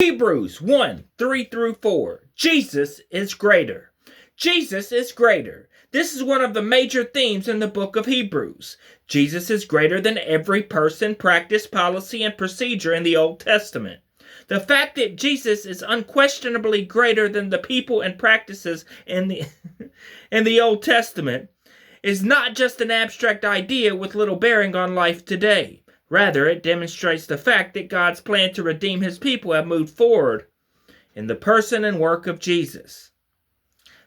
Hebrews 1, 3 through 4. Jesus is greater. Jesus is greater. This is one of the major themes in the book of Hebrews. Jesus is greater than every person, practice, policy, and procedure in the Old Testament. The fact that Jesus is unquestionably greater than the people and practices in the Old Testament is not just an abstract idea with little bearing on life today. Rather, it demonstrates the fact that God's plan to redeem his people have moved forward in the person and work of Jesus.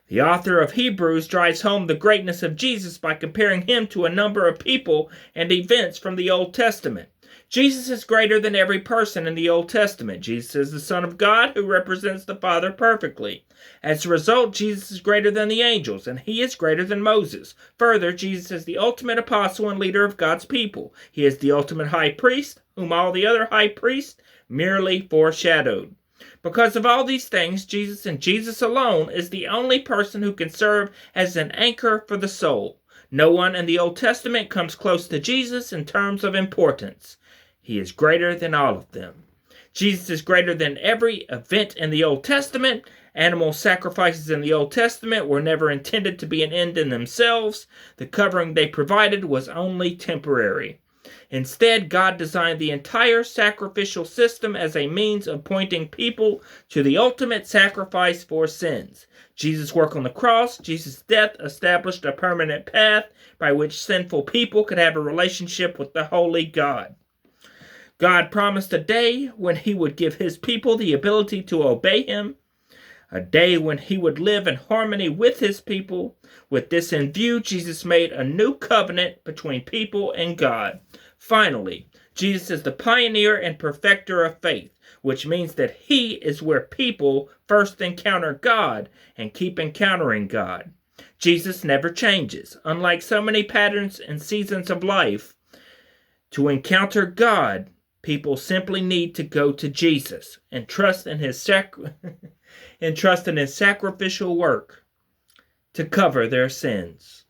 The author of Hebrews drives home the greatness of Jesus by comparing him to a number of people and events from the Old Testament. Jesus is greater than every person in the Old Testament. Jesus is the Son of God who represents the Father perfectly. As a result, Jesus is greater than the angels, and he is greater than Moses. Further, Jesus is the ultimate apostle and leader of God's people. He is the ultimate high priest, whom all the other high priests merely foreshadowed. Because of all these things, Jesus and Jesus alone is the only person who can serve as an anchor for the soul. No one in the Old Testament comes close to Jesus in terms of importance. He is greater than all of them. Jesus is greater than every event in the Old Testament. Animal sacrifices in the Old Testament were never intended to be an end in themselves. The covering they provided was only temporary. Instead, God designed the entire sacrificial system as a means of pointing people to the ultimate sacrifice for sins. Jesus' work on the cross, Jesus' death, established a permanent path by which sinful people could have a relationship with the holy God. God promised a day when he would give his people the ability to obey him, a day when he would live in harmony with his people. With this in view, Jesus made a new covenant between people and God. Finally, Jesus is the pioneer and perfecter of faith, which means that he is where people first encounter God and keep encountering God. Jesus never changes. Unlike so many patterns and seasons of life, to encounter God, people simply need to go to Jesus and trust in his sacrificial work to cover their sins.